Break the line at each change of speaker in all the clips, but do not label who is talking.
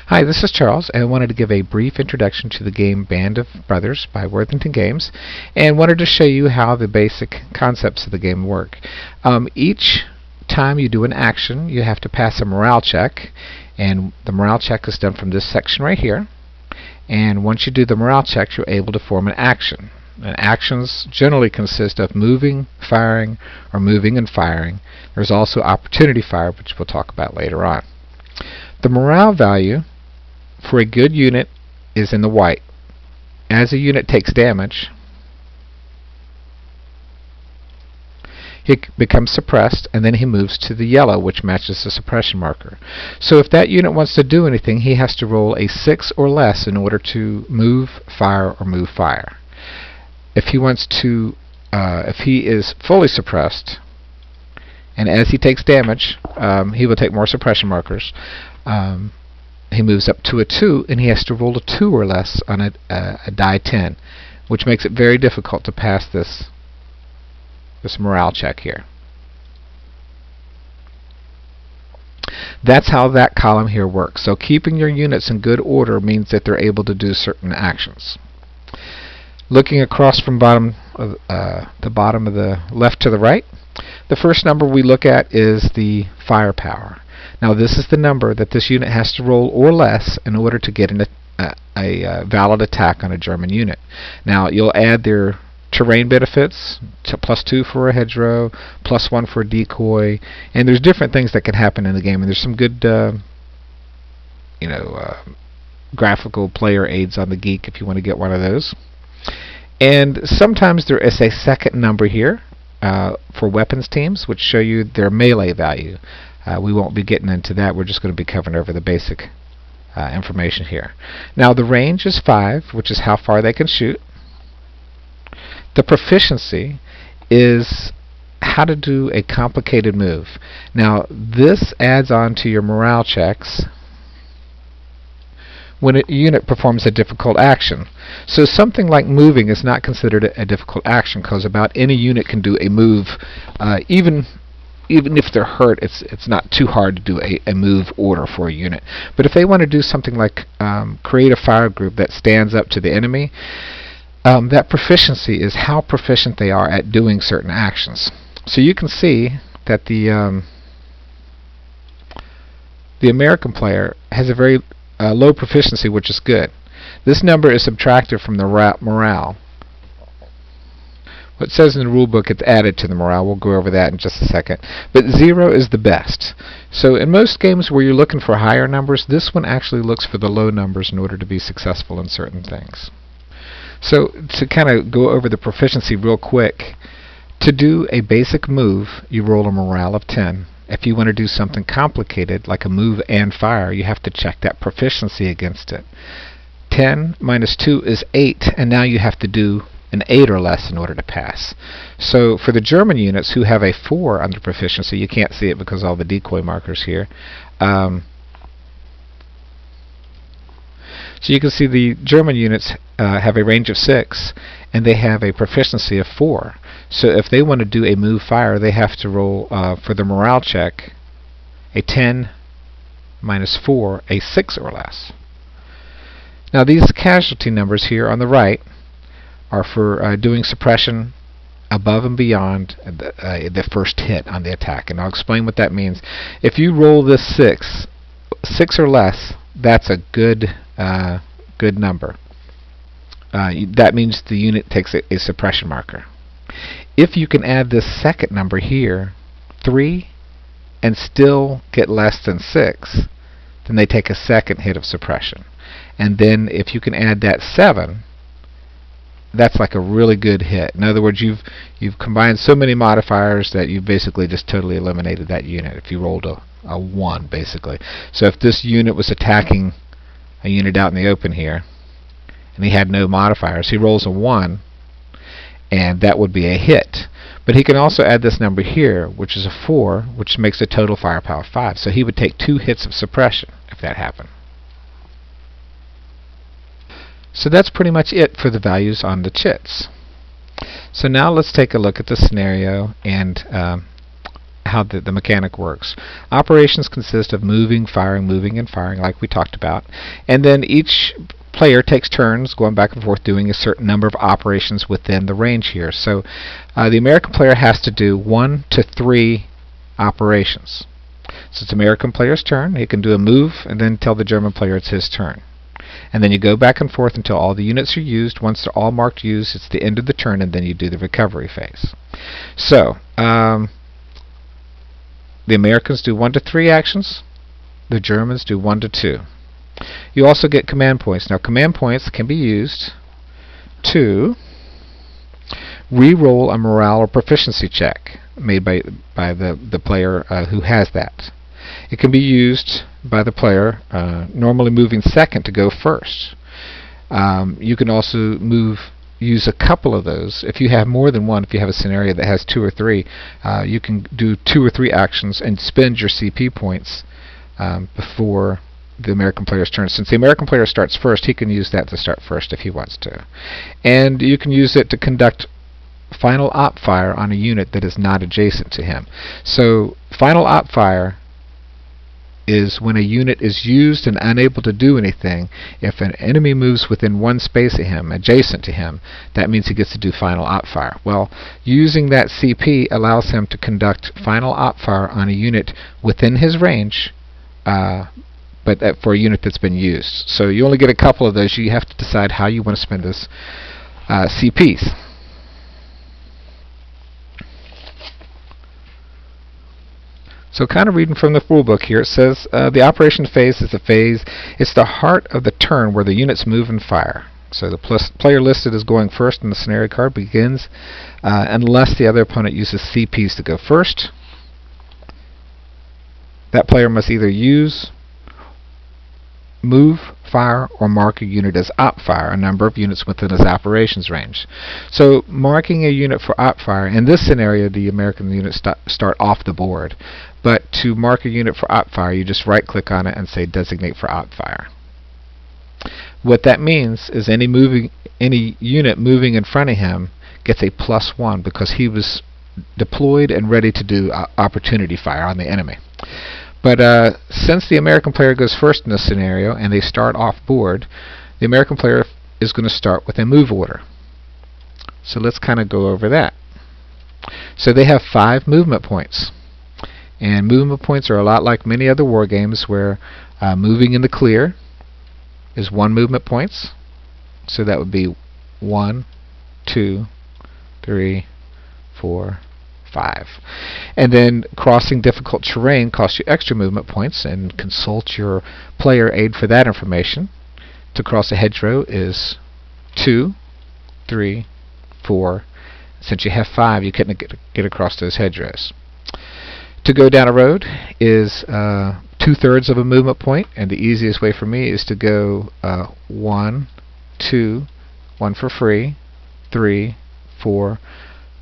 Hi, this is Charles, and I wanted to give a brief introduction to the game Band of Brothers by Worthington Games, and wanted to show you how the basic concepts of the game work. Each time you do an action, you have to pass a morale check, and the morale check is done from this section right here. And once you do the morale check, you're able to form an action. And actions generally consist of moving, firing, or moving and firing. There's also opportunity fire, which we'll talk about later on. The morale value for a good unit is in the white. As a unit takes damage, he becomes suppressed, and then he moves to the yellow, which matches the suppression marker. So if that unit wants to do anything, he has to roll a 6 or less in order to move, fire, or move fire. If he wants to, if he is fully suppressed, and as he takes damage, he will take more suppression markers. He moves up to a 2, and he has to roll a 2 or less on a die 10, which makes it very difficult to pass this morale check here. That's how that column here works. So keeping your units in good order means that they're able to do certain actions. Looking across from the bottom of the left to the right, the first number we look at is the firepower. Now this is the number that this unit has to roll or less in order to get a valid attack on a German unit. Now you'll add their terrain benefits, +2 for a hedgerow, +1 for a decoy, and there's different things that can happen in the game, and there's some good graphical player aids on the Geek if you want to get one of those. And sometimes there is a second number here for weapons teams, which show you their melee value. We won't be getting into that. We're just going to be covering over the basic information here. Now the range is 5, which is how far they can shoot. The proficiency is how to do a complicated move. Now this adds on to your morale checks when a unit performs a difficult action. So something like moving is not considered a difficult action, because about any unit can do a move. Even if they're hurt, it's not too hard to do a move order for a unit. But if they want to do something like create a fire group that stands up to the enemy, that proficiency is how proficient they are at doing certain actions. So you can see that the American player has a very low proficiency, which is good. This number is subtracted from the morale. What it says in the rule book, it's added to the morale. We'll go over that in just a second. But 0 is the best. So in most games where you're looking for higher numbers, this one actually looks for the low numbers in order to be successful in certain things. So to kind of go over the proficiency real quick, to do a basic move, you roll a morale of 10. If you want to do something complicated, like a move and fire, you have to check that proficiency against it. 10 minus 2 is 8, and now you have to do an 8 or less in order to pass. So for the German units who have a 4 under proficiency, you can't see it because of all the decoy markers here. So you can see the German units have a range of 6, and they have a proficiency of 4. So if they want to do a move fire, they have to roll for the morale check a 10 minus 4, a 6 or less. Now these casualty numbers here on the right are for doing suppression above and beyond the first hit on the attack. And I'll explain what that means. If you roll this 6 or less, that's a good number. That means the unit takes a suppression marker. If you can add this second number here, 3, and still get less than 6, then they take a second hit of suppression. And then if you can add that 7, that's like a really good hit. In other words, you've combined so many modifiers that you've basically just totally eliminated that unit if you rolled a 1, basically. So if this unit was attacking a unit out in the open here, and he had no modifiers, he rolls a 1, and that would be a hit. But he can also add this number here, which is a 4, which makes a total firepower of 5. So he would take 2 hits of suppression if that happened. So that's pretty much it for the values on the chits. So now let's take a look at the scenario and how the mechanic works. Operations consist of moving, and firing, like we talked about. And then each player takes turns going back and forth doing a certain number of operations within the range here. So the American player has to do 1 to 3 operations. So it's the American player's turn. He can do a move and then tell the German player it's his turn. And then you go back and forth until all the units are used. Once they're all marked used, it's the end of the turn, and then you do the recovery phase. So the Americans do 1 to 3 actions. The Germans do 1 to 2. You also get command points. Now, command points can be used to re-roll a morale or proficiency check made by the player who has that. It can be used by the player normally moving second to go first. You can also use a couple of those. If you have more than one, if you have a scenario that has 2 or 3, you can do 2 or 3 actions and spend your CP points before the American player's turn. Since the American player starts first, he can use that to start first if he wants to. And you can use it to conduct final op fire on a unit that is not adjacent to him. So final op fire is when a unit is used and unable to do anything. If an enemy moves within 1 space of him, adjacent to him, that means he gets to do final op fire. Well, using that CP allows him to conduct final op fire on a unit within his range, but for a unit that's been used. So you only get a couple of those. You have to decide how you want to spend those CPs. So kind of reading from the rule book here, it says the operation phase is it's the heart of the turn where the units move and fire. So the player listed as going first in the scenario card begins unless the other opponent uses CPs to go first. That player must either use, move, fire, or mark a unit as op fire, a number of units within his operations range. So marking a unit for op fire, in this scenario the American units start off the board. But to mark a unit for op fire, you just right click on it and say designate for op fire. What that means is any unit moving in front of him gets a +1 because he was deployed and ready to do opportunity fire on the enemy. But since the American player goes first in this scenario and they start off board, the American player is going to start with a move order. So let's kind of go over that. So they have 5 movement points. And movement points are a lot like many other war games where moving in the clear is 1 movement points. So that would be 1, 2, 3, 4, 5. And then crossing difficult terrain costs you extra movement points, and consult your player aid for that information. To cross a hedgerow is 2, 3, 4. Since you have 5, you couldn't get across those hedgerows. To go down a road is 2/3 of a movement point, and the easiest way for me is to go 1, 2, 1 for free, 3, 4,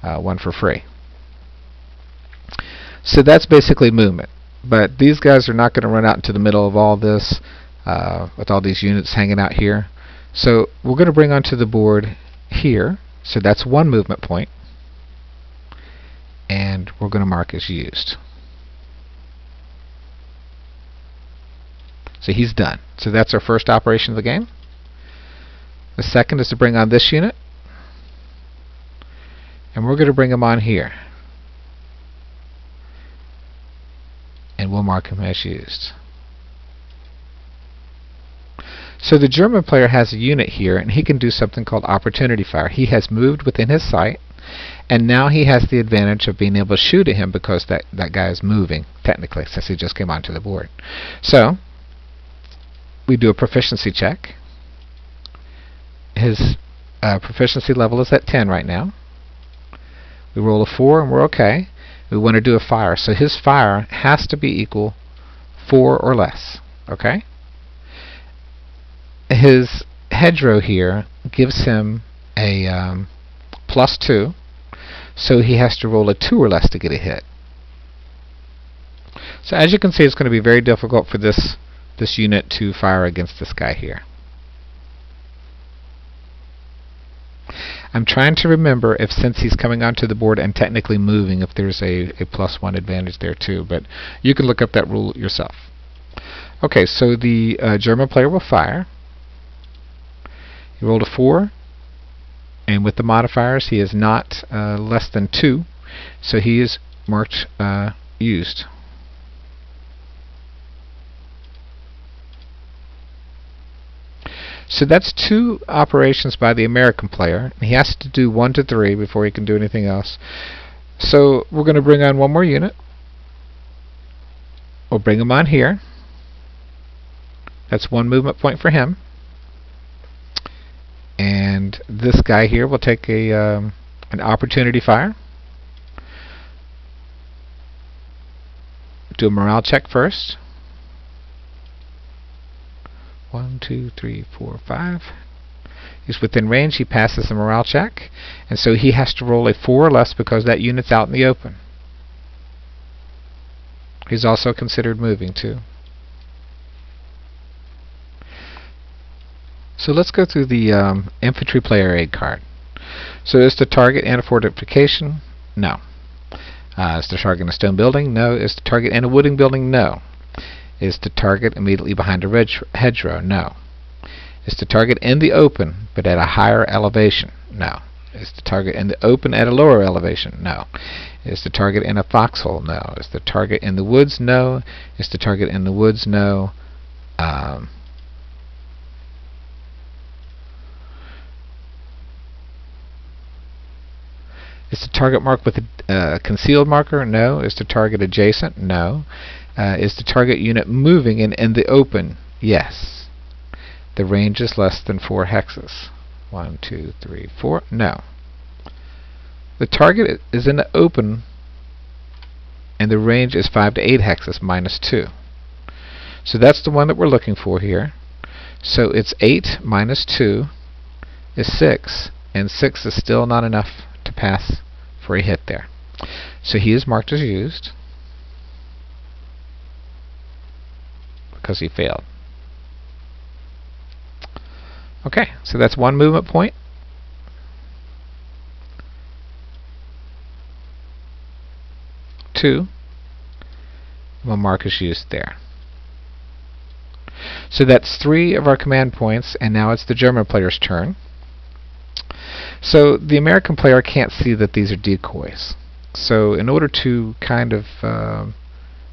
1 for free. So that's basically movement. But these guys are not going to run out into the middle of all this with all these units hanging out here. So we're going to bring onto the board here. So that's 1 movement point. And we're going to mark as used. So he's done. So that's our first operation of the game. The second is to bring on this unit. And we're going to bring him on here. And we'll mark him as used. So the German player has a unit here, and he can do something called opportunity fire. He has moved within his sight, and now he has the advantage of being able to shoot at him because that guy is moving, technically, since he just came onto the board. So we do a proficiency check. His proficiency level is at 10 right now. We roll a 4 and we're okay. We want to do a fire. So his fire has to be equal 4 or less. Okay? His hedgerow here gives him a +2. So he has to roll a 2 or less to get a hit. So as you can see, it's going to be very difficult for this unit to fire against this guy here. I'm trying to remember if, since he's coming onto the board and technically moving, if there's a +1 advantage there too, but you can look up that rule yourself. Okay, so the German player will fire. He rolled a 4, and with the modifiers he is not less than 2, so he is marked used. So that's 2 operations by the American player. He has to do 1 to 3 before he can do anything else. So we're going to bring on 1 more unit. We'll bring him on here. That's 1 movement point for him. And this guy here will take an opportunity fire. Do a morale check first. 1, 2, 3, 4, 5. He's within range. He passes the morale check, and so he has to roll a 4 or less because that unit's out in the open. He's also considered moving too. So let's go through the infantry player aid card. So is the target in a fortification? No. Is the target in a stone building? No. Is the target in a wooden building? No. Is the target immediately behind a hedgerow? No. Is the target in the open but at a higher elevation? No. Is the target in the open at a lower elevation? No. Is the target in a foxhole? No. Is the target in the woods? No. Is the target in the woods? No. Is the target marked with a concealed marker? No. Is the target adjacent? No. Is the target unit moving and in the open? Yes. The range is less than 4 hexes. 1, 2, 3, 4. No. The target is in the open and the range is 5 to 8 hexes minus 2. So that's the one that we're looking for here. So it's 8 minus 2 is 6, and 6 is still not enough to pass for a hit there. So he is marked as used because he failed. Okay, so that's 1 movement point. Two. We'll mark as used there. So that's 3 of our command points, and now it's the German player's turn. So the American player can't see that these are decoys. So in order to kind of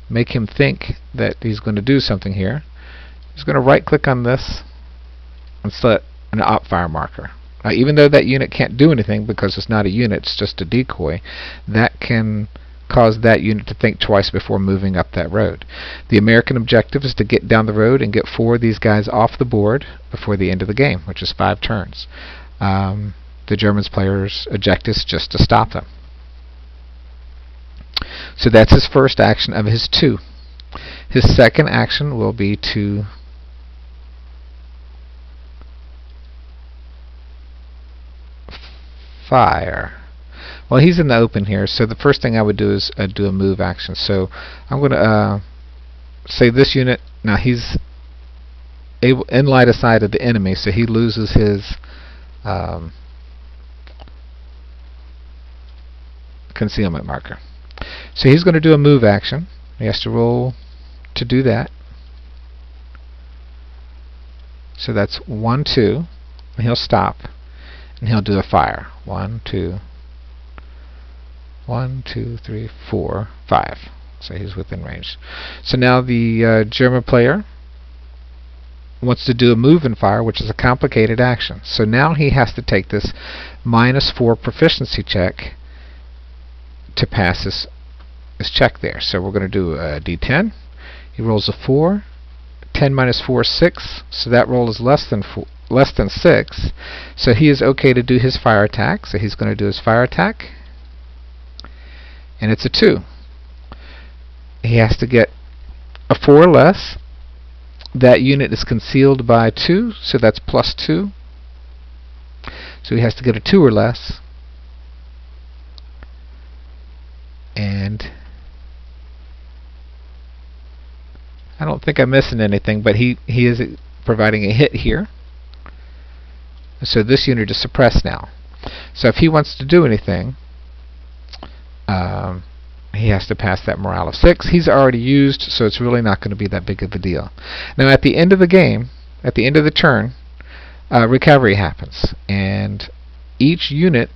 make him think that he's going to do something here, he's going to right click on this and select an op fire marker. Even though that unit can't do anything because it's not a unit, it's just a decoy, that can cause that unit to think twice before moving up that road. The American objective is to get down the road and get 4 of these guys off the board before the end of the game, which is 5 turns. The German player's objective is just to stop them. So that's his first action of his 2. His second action will be to fire. Well, he's in the open here, so the first thing I would do is do a move action. So I'm going to say this unit, now he's in light of sight of the enemy, so he loses his concealment marker. So he's going to do a move action. He has to roll to do that. So that's 1, 2, and he'll stop, and he'll do a fire. 1, 2, 1, 2, 3, 4, 5. So he's within range. So now the German player wants to do a move and fire, which is a complicated action. So now he has to take this -4 proficiency check to pass this check there. So we're going to do a D10. He rolls a 4. 10 minus 4 is 6. So that roll is less than 6. So he is okay to do his fire attack. So he's going to do his fire attack, and it's a 2. He has to get a 4 or less. That unit is concealed by 2, so that's +2. So he has to get a 2 or less. And I don't think I'm missing anything, but he is providing a hit here. So this unit is suppressed now. So if he wants to do anything, he has to pass that morale of 6. He's already used, so it's really not going to be that big of a deal. Now at the end of the game, at the end of the turn, recovery happens, and each unit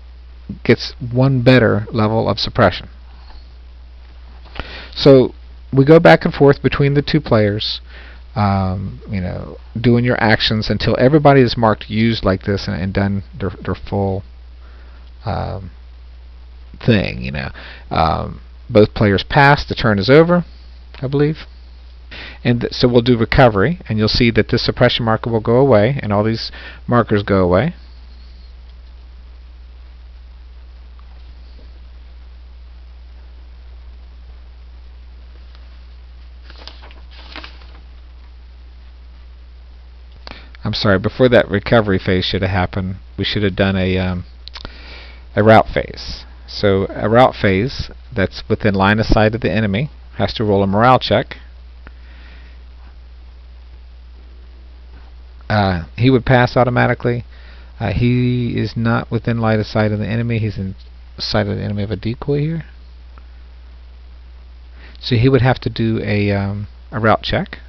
gets one better level of suppression. So we go back and forth between the two players, doing your actions until everybody is marked used like this and done their full thing. Both players pass, the turn is over, I believe. And so we'll do recovery, and you'll see that this suppression marker will go away, and all these markers go away. I'm sorry, before that recovery phase should have happened, we should have done a route phase. So a route phase that's within line of sight of the enemy has to roll a morale check. He would pass automatically. He is not within line of sight of the enemy. He's in sight of the enemy of a decoy here. So he would have to do a route check.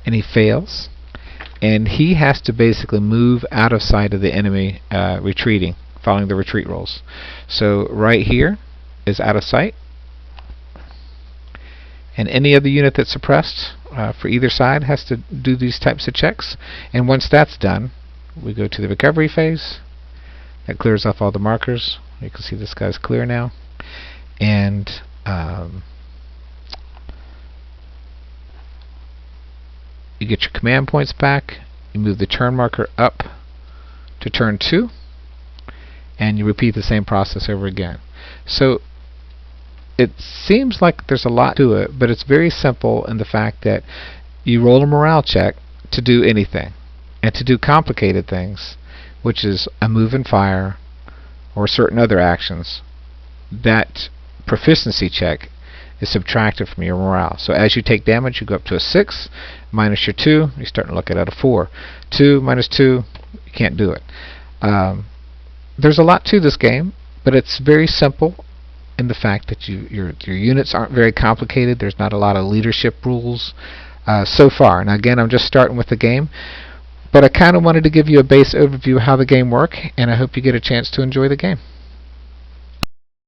And he fails, and he has to basically move out of sight of the enemy retreating, following the retreat rolls. So right here is out of sight, and any other unit that's suppressed for either side has to do these types of checks. And once that's done, we go to the recovery phase. That clears off all the markers. You can see this guy's clear now, and you get your command points back. You move the turn marker up to turn 2, and you repeat the same process over again. So it seems like there's a lot to it, but it's very simple in the fact that you roll a morale check to do anything, and to do complicated things, which is a move and fire or certain other actions, that proficiency check is subtracted from your morale. So as you take damage, you go up to a 6, minus your 2, you're starting to look at a 4. 2 minus 2, you can't do it. There's a lot to this game, but it's very simple in the fact that your units aren't very complicated. There's not a lot of leadership rules so far. Now again, I'm just starting with the game, but I kind of wanted to give you a base overview of how the game works, and I hope you get a chance to enjoy the game.